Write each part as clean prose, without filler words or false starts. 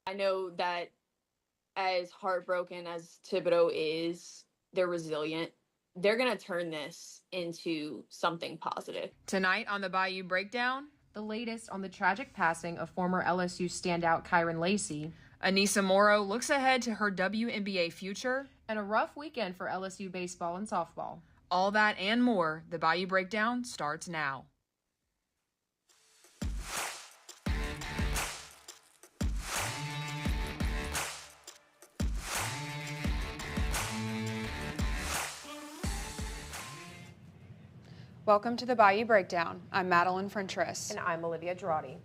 I know that as heartbroken as Thibodeau is, they're resilient. They're going to turn this into something positive. Tonight on the Bayou Breakdown, the latest on the tragic passing of former LSU standout Kyren Lacy. Aneesah Morrow looks ahead to her WNBA future. And a rough weekend for LSU Baseball and Softball. All that and more, the Bayou Breakdown starts now. Welcome to the Bayou Breakdown. I'm Madeline Frentress. And I'm Olivia Girardi.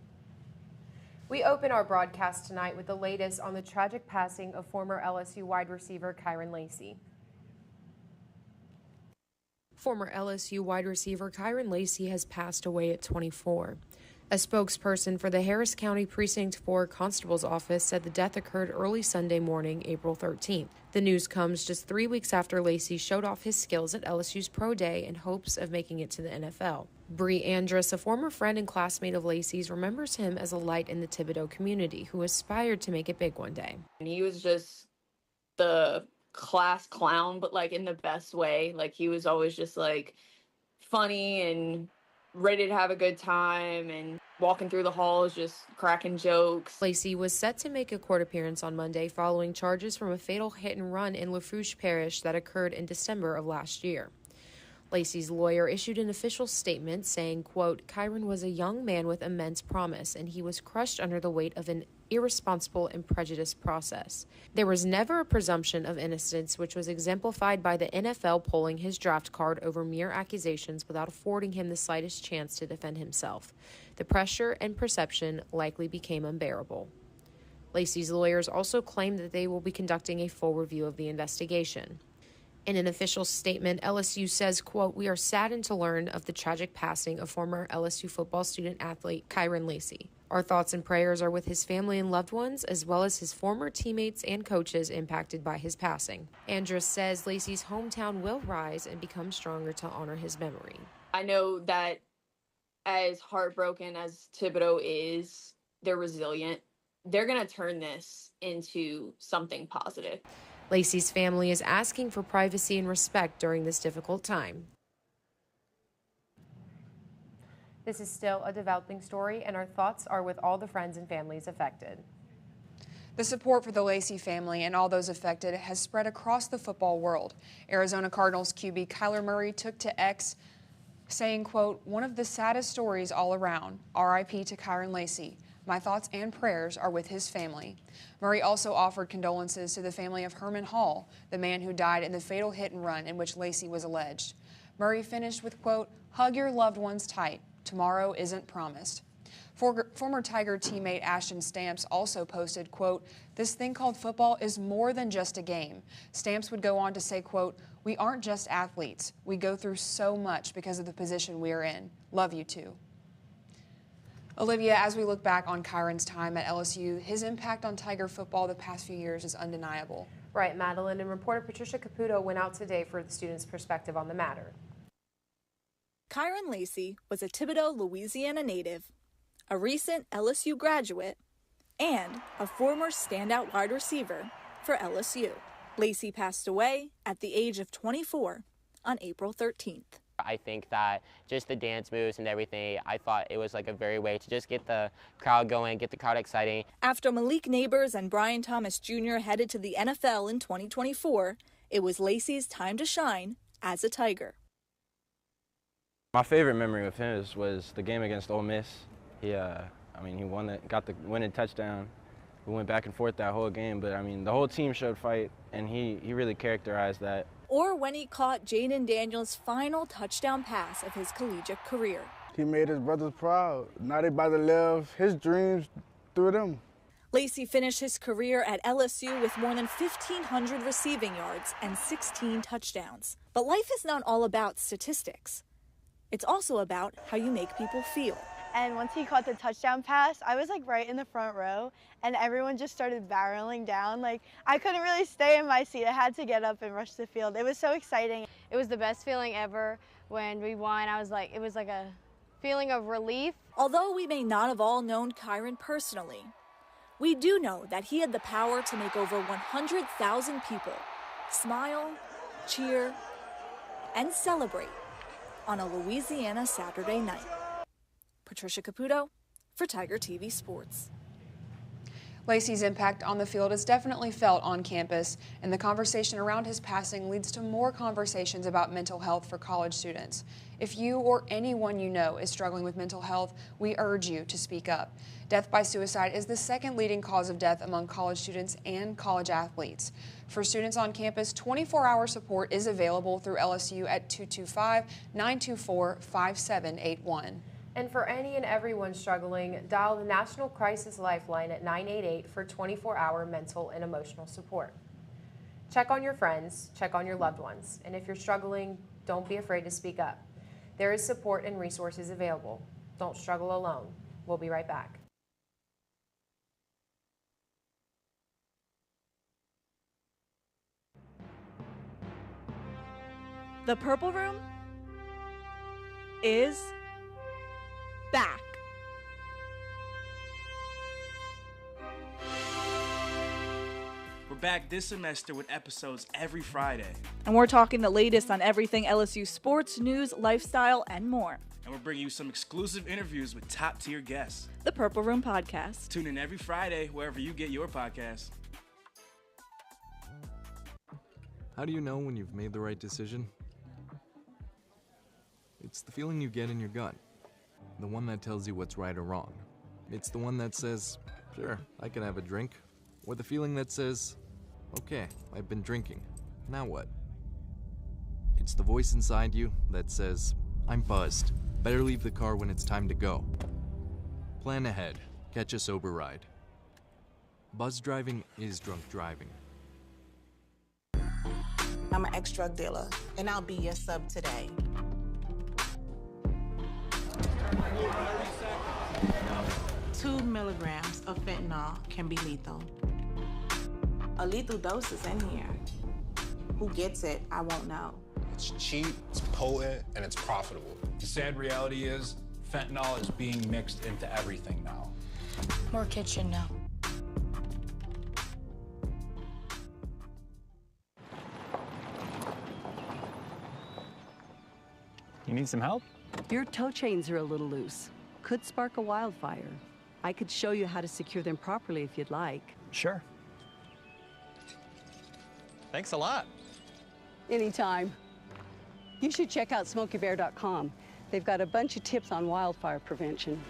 We open our broadcast tonight with the latest on the tragic passing of former LSU wide receiver Kyren Lacy. Former LSU wide receiver Kyren Lacy has passed away at 24. A spokesperson for the Harris County Precinct 4 Constable's Office said the death occurred early Sunday morning, April 13th. The news comes just 3 weeks after Lacy showed off his skills at LSU's Pro Day in hopes of making it to the NFL. Bree Andrus, a former friend and classmate of Lacy's, remembers him as a light in the Thibodeau community who aspired to make it big one day. And he was just the class clown, but like in the best way. Like he was always just like funny and ready to have a good time and walking through the halls just cracking jokes. Lacy was set to make a court appearance on Monday following charges from a fatal hit and run in Lafourche Parish that occurred in December of last year. Lacy's lawyer issued an official statement saying, quote, Kyren was a young man with immense promise, and he was crushed under the weight of an irresponsible and prejudiced process. There was never a presumption of innocence, which was exemplified by the NFL pulling his draft card over mere accusations without affording him the slightest chance to defend himself. The pressure and perception likely became unbearable. Lacy's lawyers also claimed that they will be conducting a full review of the investigation. In an official statement, LSU says, quote, we are saddened to learn of the tragic passing of former LSU football student athlete Kyren Lacy. Our thoughts and prayers are with his family and loved ones, as well as his former teammates and coaches impacted by his passing. Andrus says Lacy's hometown will rise and become stronger to honor his memory. I know that as heartbroken as Thibodeau is, they're resilient. They're going to turn this into something positive. Lacy's family is asking for privacy and respect during this difficult time. This is still a developing story, and our thoughts are with all the friends and families affected. The support for the Lacy family and all those affected has spread across the football world. Arizona Cardinals QB Kyler Murray took to X saying, quote, one of the saddest stories all around, RIP to Kyren Lacy. My thoughts and prayers are with his family. Murray also offered condolences to the family of Herman Hall, the man who died in the fatal hit and run in which Lacy was alleged. Murray finished with, quote, hug your loved ones tight. Tomorrow isn't promised. Former Tiger teammate Ashton Stamps also posted, quote, this thing called football is more than just a game. Stamps would go on to say, quote, we aren't just athletes. We go through so much because of the position we are in. Love you too. Olivia, as we look back on Kyren's time at LSU, his impact on Tiger football the past few years is undeniable. Right, Madeline, and reporter Patricia Caputo went out today for the students' perspective on the matter. Kyren Lacy was a Thibodaux, Louisiana native, a recent LSU graduate, and a former standout wide receiver for LSU. Lacy passed away at the age of 24 on April 13th. I think that just the dance moves and everything, I thought it was like a very way to just get the crowd going, get the crowd exciting. After Malik Neighbors and Brian Thomas Jr. headed to the NFL in 2024, it was Lacy's time to shine as a Tiger. My favorite memory of his was the game against Ole Miss. He got the winning touchdown. We went back and forth that whole game, but the whole team showed fight, and he really characterized that. Or when he caught Jaden Daniels' final touchdown pass of his collegiate career. He made his brothers proud. Now they about to live his dreams through them. Lacy finished his career at LSU with more than 1,500 receiving yards and 16 touchdowns. But life is not all about statistics. It's also about how you make people feel. And once he caught the touchdown pass, I was like right in the front row, and everyone just started barreling down. Like, I couldn't really stay in my seat. I had to get up and rush the field. It was so exciting. It was the best feeling ever when we won. It was like a feeling of relief. Although we may not have all known Kyren personally, We do know that he had the power to make over 100,000 people smile, cheer, and celebrate on a Louisiana Saturday night. Patricia Caputo for Tiger TV Sports. Lacy's impact on the field is definitely felt on campus, and the conversation around his passing leads to more conversations about mental health for college students. If you or anyone you know is struggling with mental health, we urge you to speak up. Death by suicide is the second leading cause of death among college students and college athletes. For students on campus, 24-hour support is available through LSU at 225-924-5781. And for any and everyone struggling, dial the National Crisis Lifeline at 988 for 24-hour mental and emotional support. Check on your friends, check on your loved ones, and if you're struggling, don't be afraid to speak up. There is support and resources available. Don't struggle alone. We'll be right back. The Purple Room is back. We're back this semester with episodes every Friday. And we're talking the latest on everything LSU sports, news, lifestyle, and more. And we're bringing you some exclusive interviews with top-tier guests. The Purple Room Podcast. Tune in every Friday wherever you get your podcasts. How do you know when you've made the right decision? It's the feeling you get in your gut. The one that tells you what's right or wrong. It's the one that says, sure, I can have a drink. Or the feeling that says, okay, I've been drinking. Now what? It's the voice inside you that says, I'm buzzed. Better leave the car when it's time to go. Plan ahead. Catch a sober ride. Buzz driving is drunk driving. I'm an ex-drug dealer, and I'll be your sub today. 2 milligrams of fentanyl can be lethal. A lethal dose is in here. Who gets it, I won't know. It's cheap, it's potent, and it's profitable. The sad reality is, fentanyl is being mixed into everything now. More kitchen now. You need some help? Your tow chains are a little loose. Could spark a wildfire. I could show you how to secure them properly if you'd like. Sure. Thanks a lot. Anytime. You should check out SmokeyBear.com. They've got a bunch of tips on wildfire prevention.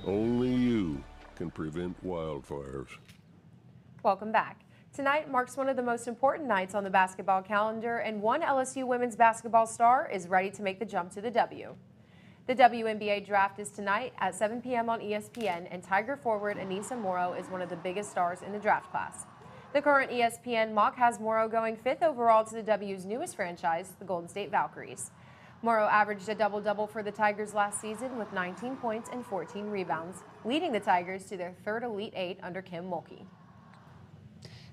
Only you can prevent wildfires. Welcome back. Tonight marks one of the most important nights on the basketball calendar, and one LSU women's basketball star is ready to make the jump to the W. The WNBA draft is tonight at 7 p.m. on ESPN, and Tiger forward Aneesah Morrow is one of the biggest stars in the draft class. The current ESPN mock has Morrow going 5th overall to the W's newest franchise, the Golden State Valkyries. Morrow averaged a double-double for the Tigers last season with 19 points and 14 rebounds, leading the Tigers to their 3rd Elite Eight under Kim Mulkey.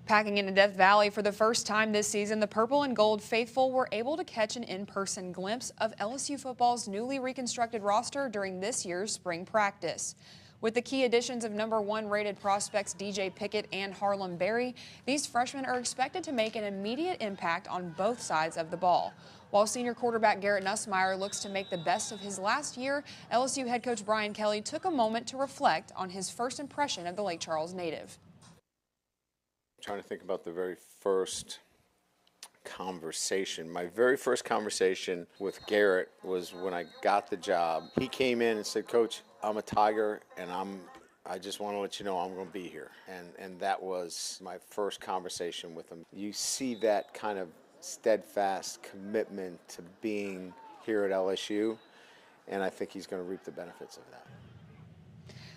Packing into Death Valley for the first time this season, the Purple and Gold faithful were able to catch an in-person glimpse of LSU football's newly reconstructed roster during this year's spring practice. With the key additions of #1 rated prospects DJ Pickett and Harlem Berry, these freshmen are expected to make an immediate impact on both sides of the ball. While senior quarterback Garrett Nussmeier looks to make the best of his last year, LSU head coach Brian Kelly took a moment to reflect on his first impression of the Lake Charles native. Trying to think about the very first conversation. My very first conversation with Garrett was when I got the job. He came in and said, "Coach, I'm a Tiger, and I just want to let you know I'm going to be here." And that was my first conversation with him. You see that kind of steadfast commitment to being here at LSU, and I think he's going to reap the benefits of that.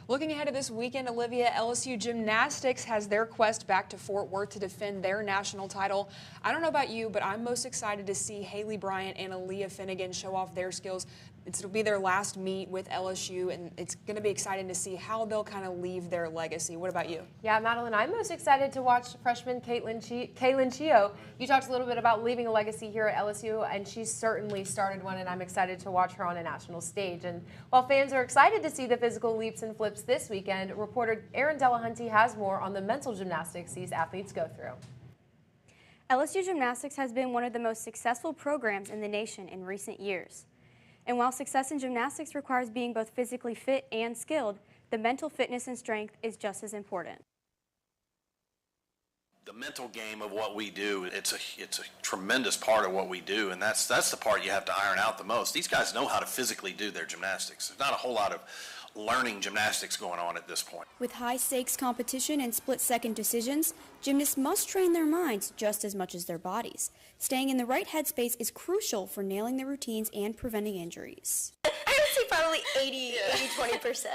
Looking ahead to this weekend, Olivia, LSU Gymnastics has their quest back to Fort Worth to defend their national title. I don't know about you, but I'm most excited to see Haley Bryant and Aaliyah Finnegan show off their skills It'll be their last meet with LSU, and it's going to be exciting to see how they'll kind of leave their legacy. What about you? Yeah, Madeline, I'm most excited to watch freshman Kaylin Chio. You talked a little bit about leaving a legacy here at LSU, and she's certainly started one, and I'm excited to watch her on a national stage. And while fans are excited to see the physical leaps and flips this weekend, reporter Erin Delahunty has more on the mental gymnastics these athletes go through. LSU Gymnastics has been one of the most successful programs in the nation in recent years. And while success in gymnastics requires being both physically fit and skilled, the mental fitness and strength is just as important. The mental game of what we do, it's a tremendous part of what we do, and that's the part you have to iron out the most. These guys know how to physically do their gymnastics. There's not a whole lot of learning gymnastics going on at this point. With high-stakes competition and split-second decisions, gymnasts must train their minds just as much as their bodies. Staying in the right headspace is crucial for nailing their routines and preventing injuries. I would say probably 80-20%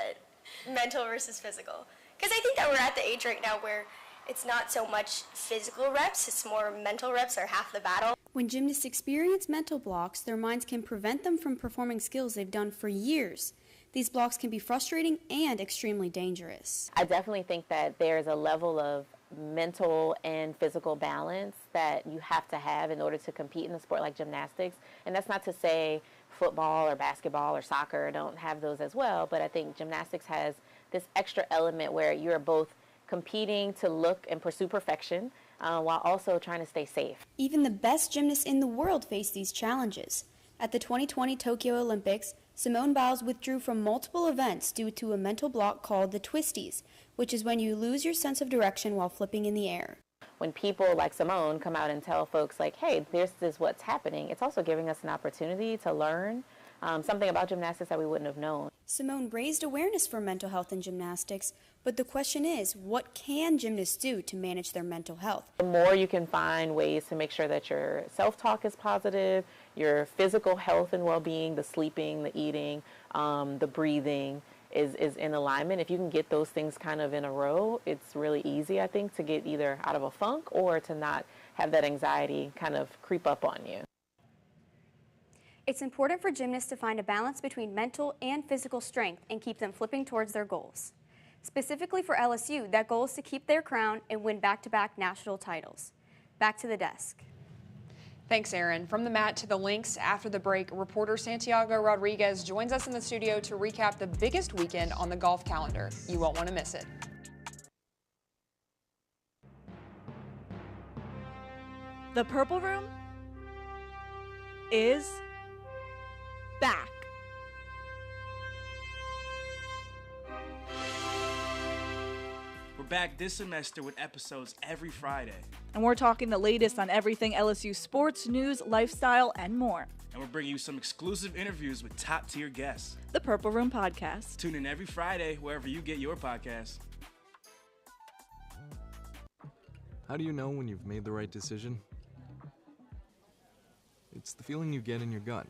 mental versus physical. Because I think that we're at the age right now where it's not so much physical reps, it's more mental reps are half the battle. When gymnasts experience mental blocks, their minds can prevent them from performing skills they've done for years. These blocks can be frustrating and extremely dangerous. I definitely think that there's a level of mental and physical balance that you have to have in order to compete in a sport like gymnastics. And that's not to say football or basketball or soccer don't have those as well, but I think gymnastics has this extra element where you're both competing to look and pursue perfection while also trying to stay safe. Even the best gymnasts in the world face these challenges. At the 2020 Tokyo Olympics, Simone Biles withdrew from multiple events due to a mental block called the twisties, which is when you lose your sense of direction while flipping in the air. When people like Simone come out and tell folks like, hey, this is what's happening, it's also giving us an opportunity to learn something about gymnastics that we wouldn't have known. Simone raised awareness for mental health in gymnastics, but the question is, what can gymnasts do to manage their mental health? The more you can find ways to make sure that your self-talk is positive, your physical health and well-being, the sleeping, the eating, the breathing is in alignment. If you can get those things kind of in a row, it's really easy, I think, to get either out of a funk or to not have that anxiety kind of creep up on you. It's important for gymnasts to find a balance between mental and physical strength and keep them flipping towards their goals. Specifically for LSU, that goal is to keep their crown and win back-to-back national titles. Back to the desk. Thanks, Erin. From the mat to the links, after the break, reporter Santiago Rodriguez joins us in the studio to recap the biggest weekend on the golf calendar. You won't want to miss it. The Purple Room is back. We're back this semester with episodes every Friday. And we're talking the latest on everything LSU sports, news, lifestyle, and more. And we're bringing you some exclusive interviews with top-tier guests. The Purple Room Podcast. Tune in every Friday wherever you get your podcasts. How do you know when you've made the right decision? It's the feeling you get in your gut.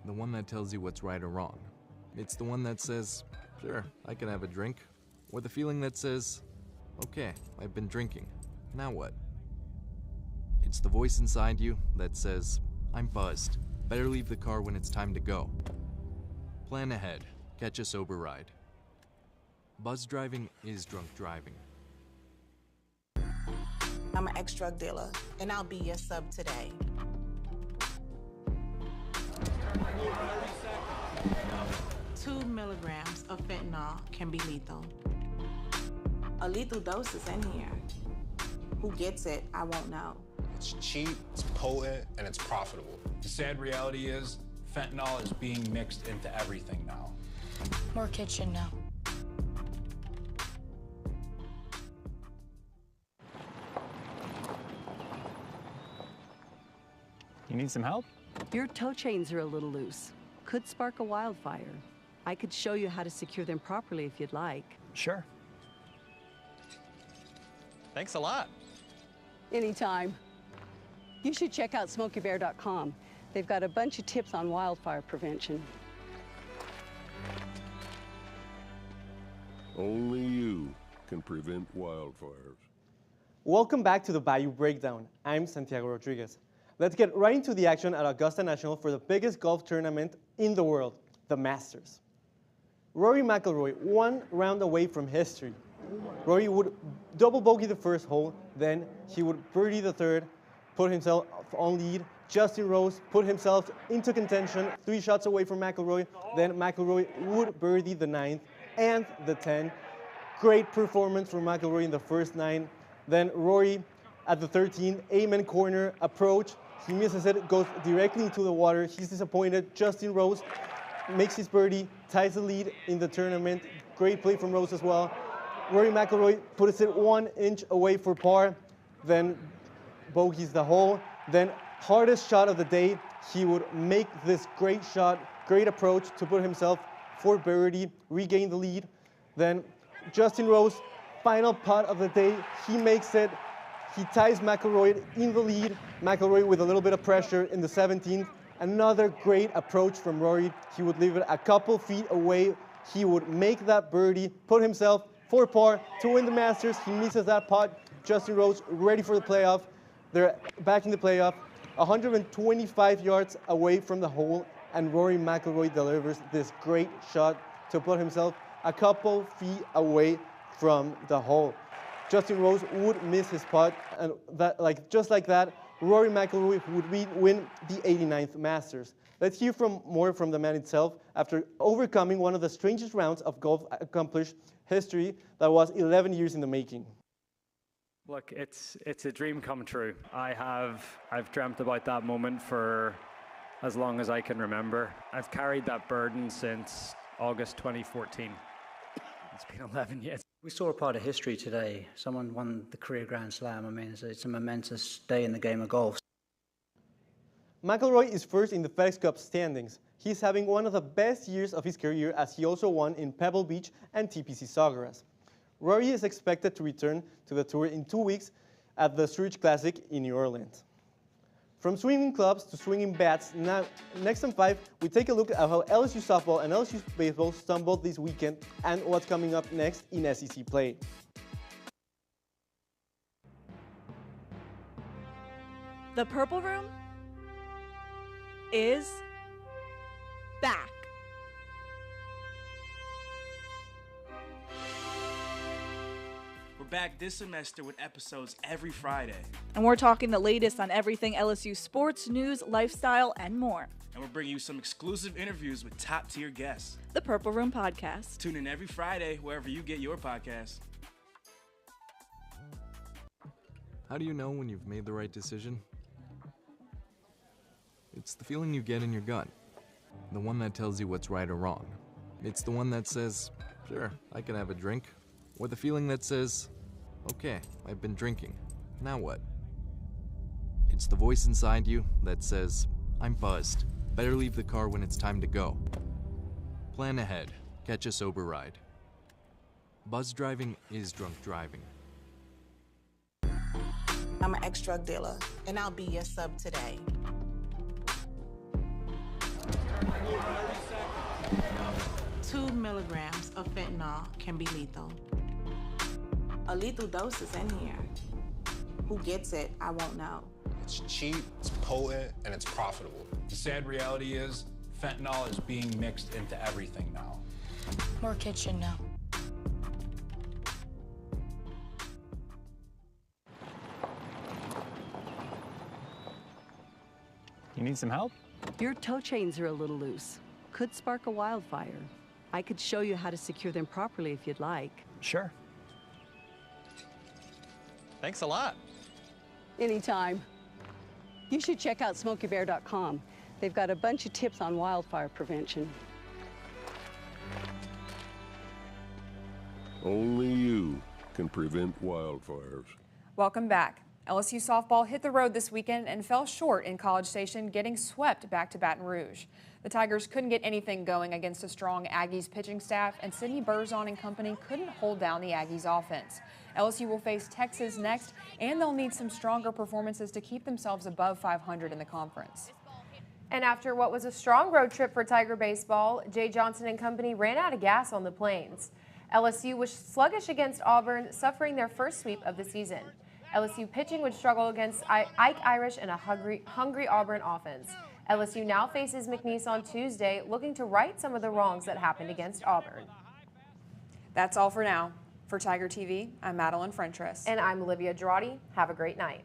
The one that tells you what's right or wrong. It's the one that says, sure, I can have a drink. Or the feeling that says, okay, I've been drinking. Now what? It's the voice inside you that says, I'm buzzed. Better leave the car when it's time to go. Plan ahead. Catch a sober ride. Buzz driving is drunk driving. I'm an ex-drug dealer, and I'll be your sub today. 2 milligrams of fentanyl can be lethal. A lethal dose is in here. Who gets it, I won't know. It's cheap, it's potent, and it's profitable. The sad reality is, fentanyl is being mixed into everything now. More kids should know. You need some help? Your toe chains are a little loose. Could spark a wildfire. I could show you how to secure them properly if you'd like. Sure. Thanks a lot. Anytime. You should check out SmokeyBear.com. They've got a bunch of tips on wildfire prevention. Only you can prevent wildfires. Welcome back to the Bayou Breakdown. I'm Santiago Rodriguez. Let's get right into the action at Augusta National for the biggest golf tournament in the world, the Masters. Rory McIlroy, one round away from history. Rory would double bogey the first hole, then he would birdie the third, put himself on lead. Justin Rose put himself into contention, 3 shots away from McIlroy. Then McIlroy would birdie the 9th and the 10th. Great performance from McIlroy in the first 9. Then Rory at the 13th, amen corner approach. He misses it, goes directly into the water. He's disappointed. Justin Rose makes his birdie, ties the lead in the tournament. Great play from Rose as well. Rory McIlroy puts it 1 inch away for par, then bogeys the hole. Then hardest shot of the day, he would make this great shot, great approach to put himself for birdie, regain the lead. Then Justin Rose, final putt of the day, he makes it. He ties McIlroy in the lead. McIlroy with a little bit of pressure in the 17th. Another great approach from Rory. He would leave it a couple feet away. He would make that birdie, put himself for par to win the Masters. He misses that putt. Justin Rose ready for the playoff. They're back in the playoff, 125 yards away from the hole, and Rory McIlroy delivers this great shot to put himself a couple feet away from the hole. Justin Rose would miss his putt, and just like that, Rory McIlroy would win the 89th Masters. Let's hear more from the man himself after overcoming one of the strangest rounds of golf accomplished history that was 11 years in the making. Look, it's a dream come true. I've dreamt about that moment for as long as I can remember. I've carried that burden since August 2014. It's been 11 years. We saw a part of history today. Someone won the career Grand Slam. I mean, it's a momentous day in the game of golf. McIlroy is first in the FedEx Cup standings. He's having one of the best years of his career as he also won in Pebble Beach and TPC Sawgrass. Rory is expected to return to the tour in 2 weeks at the Zurich Classic in New Orleans. From swinging clubs to swinging bats, now next on 5, we take a look at how LSU Softball and LSU Baseball stumbled this weekend and what's coming up next in SEC play. The Purple Room is back. We're back this semester with episodes every Friday. And we're talking the latest on everything LSU sports, news, lifestyle, and more. And we're bringing you some exclusive interviews with top-tier guests. The Purple Room Podcast. Tune in every Friday wherever you get your podcasts. How do you know when you've made the right decision? It's the feeling you get in your gut. The one that tells you what's right or wrong. It's the one that says, sure, I can have a drink. Or the feeling that says, okay, I've been drinking. Now what? It's the voice inside you that says, I'm buzzed. Better leave the car when it's time to go. Plan ahead. Catch a sober ride. Buzz driving is drunk driving. I'm an ex-drug dealer, and I'll be your sub today. Two milligrams of fentanyl can be lethal. A lethal dose is in here. Who gets it, I won't know. It's cheap, it's potent, and it's profitable. The sad reality is, fentanyl is being mixed into everything now. More kids should know. You need some help? Your tow chains are a little loose. Could spark a wildfire. I could show you how to secure them properly if you'd like. Sure. Thanks a lot. Anytime. You should check out SmokeyBear.com. They've got a bunch of tips on wildfire prevention. Only you can prevent wildfires. Welcome back. LSU softball hit the road this weekend and fell short in College Station, getting swept back to Baton Rouge. The Tigers couldn't get anything going against a strong Aggies pitching staff, and Sidney Burzon and company couldn't hold down the Aggies offense. LSU will face Texas next, and they'll need some stronger performances to keep themselves above 500 in the conference. And after what was a strong road trip for Tiger baseball, Jay Johnson and company ran out of gas on the Plains. LSU was sluggish against Auburn, suffering their first sweep of the season. LSU pitching would struggle against Ike Irish and a hungry Auburn offense. LSU now faces McNeese on Tuesday, looking to right some of the wrongs that happened against Auburn. That's all for now. For Tiger TV, I'm Madeline Frentress. And I'm Olivia Girardi. Have a great night.